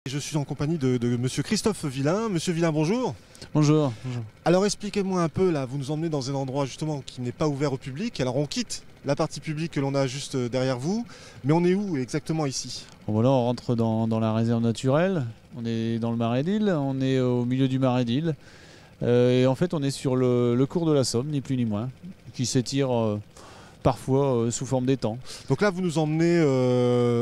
Je suis en compagnie de Monsieur Christophe Villain. Monsieur Villain, bonjour. Bonjour. Bonjour. Alors expliquez-moi un peu, là, vous nous emmenez dans un endroit justement qui n'est pas ouvert au public. Alors on quitte la partie publique que l'on a juste derrière vous, mais on est où exactement ici? Bon, voilà, on rentre dans la réserve naturelle, on est dans le Marais d'Ille, on est au milieu du Marais d'Ille. Et en fait on est sur le cours de la Somme, ni plus ni moins, qui s'étire parfois sous forme d'étang. Donc là vous nous emmenez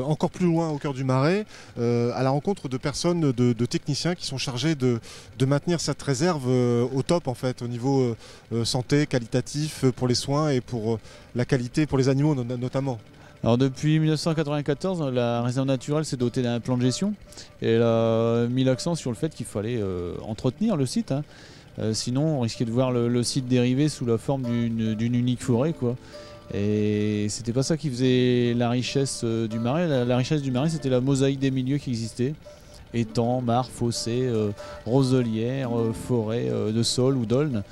encore plus loin au cœur du Marais, à la rencontre de personnes, de techniciens qui sont chargés de maintenir cette réserve au top en fait, au niveau santé, qualitatif pour les soins et pour la qualité pour les animaux notamment. Alors depuis 1994, la réserve naturelle s'est dotée d'un plan de gestion et elle a mis l'accent sur le fait qu'il fallait entretenir le site. Sinon on risquait de voir le site dériver sous la forme d'une unique forêt, quoi. Et c'était pas ça qui faisait la richesse du Marais. La richesse du Marais, c'était la mosaïque des milieux qui existaient. Étangs, mares, fossés, roselières, forêts de sol ou d'aulnes.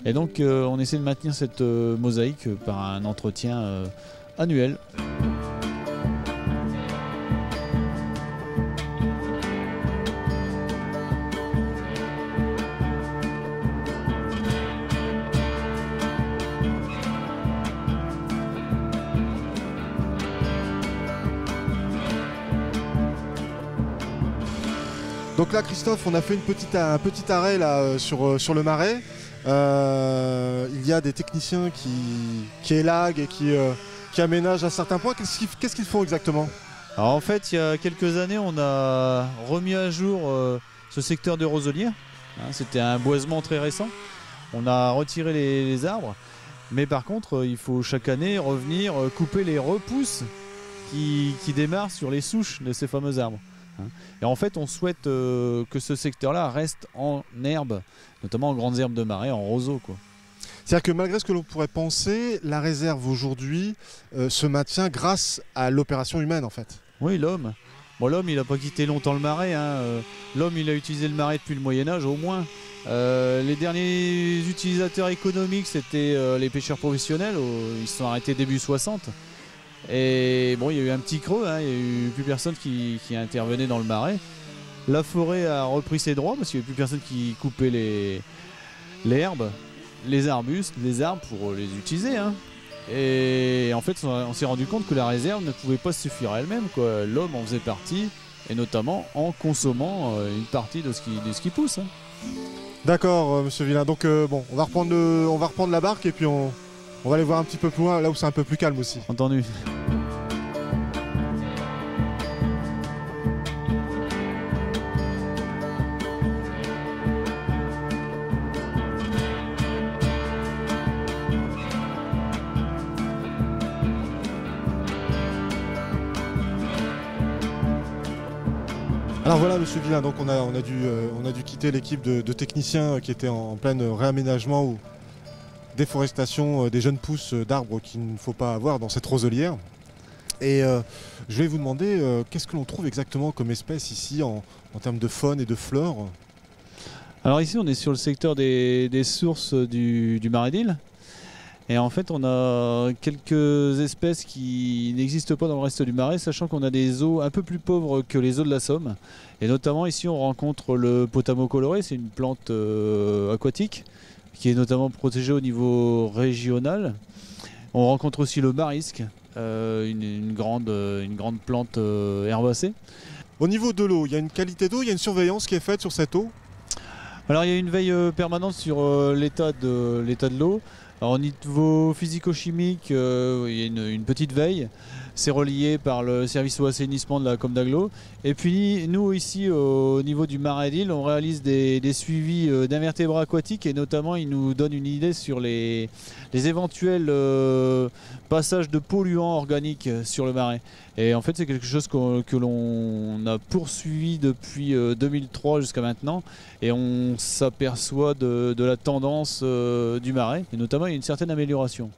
Et donc on essaie de maintenir cette mosaïque par un entretien annuel. Donc là Christophe, on a fait un petit arrêt là, sur le Marais. Il y a des techniciens qui élaguent et qui aménagent à certains points. Qu'est-ce qu'ils font exactement? Alors en fait, il y a quelques années, on a remis à jour ce secteur de roselière. C'était un boisement très récent. On a retiré les arbres. Mais par contre, il faut chaque année revenir couper les repousses qui démarrent sur les souches de ces fameux arbres. Et en fait, on souhaite que ce secteur-là reste en herbe, notamment en grandes herbes de marais, en roseaux, quoi. C'est-à-dire que malgré ce que l'on pourrait penser, la réserve aujourd'hui se maintient grâce à l'opération humaine en fait. Oui, l'homme. Bon, l'homme, il n'a pas quitté longtemps le marais. L'homme, il a utilisé le marais depuis le Moyen-Âge, au moins. Les derniers utilisateurs économiques, c'était les pêcheurs professionnels. Ils se sont arrêtés début 60. Et bon, il y a eu un petit creux, il n'y a eu plus personne qui intervenait dans le marais. La forêt a repris ses droits parce qu'il n'y avait plus personne qui coupait les herbes, les arbustes, les arbres pour les utiliser. Et en fait, on s'est rendu compte que la réserve ne pouvait pas se suffire à elle-même, quoi. L'homme en faisait partie, et notamment en consommant une partie de ce qui pousse. D'accord, monsieur Villain. Donc bon, on va reprendre la barque et puis on va aller voir un petit peu plus loin, là où c'est un peu plus calme aussi. Entendu. Alors voilà monsieur Villain, donc on a dû quitter l'équipe de techniciens qui étaient en plein réaménagement ou déforestation des jeunes pousses d'arbres qu'il ne faut pas avoir dans cette roselière. Et je vais vous demander qu'est-ce que l'on trouve exactement comme espèce ici en termes de faune et de flore? Alors ici on est sur le secteur des sources du Marais d'Ille. Et en fait on a quelques espèces qui n'existent pas dans le reste du Marais, sachant qu'on a des eaux un peu plus pauvres que les eaux de la Somme. Et notamment ici on rencontre le potamo coloré, c'est une plante aquatique qui est notamment protégée au niveau régional. On rencontre aussi le marisque, une grande plante herbacée. Au niveau de l'eau, il y a une qualité d'eau, il y a une surveillance qui est faite sur cette eau? Alors il y a une veille permanente sur l'état de l'eau. Alors, au niveau physico-chimique, il y a une petite veille. C'est relié par le service au assainissement de la Combe d'Aglo. Et puis nous ici au niveau du Marais d'Ille, on réalise des suivis d'invertébrats aquatiques et notamment ils nous donnent une idée sur les éventuels passages de polluants organiques sur le marais. Et en fait c'est quelque chose que l'on a poursuivi depuis 2003 jusqu'à maintenant et on s'aperçoit de la tendance du marais et notamment il y a une certaine amélioration.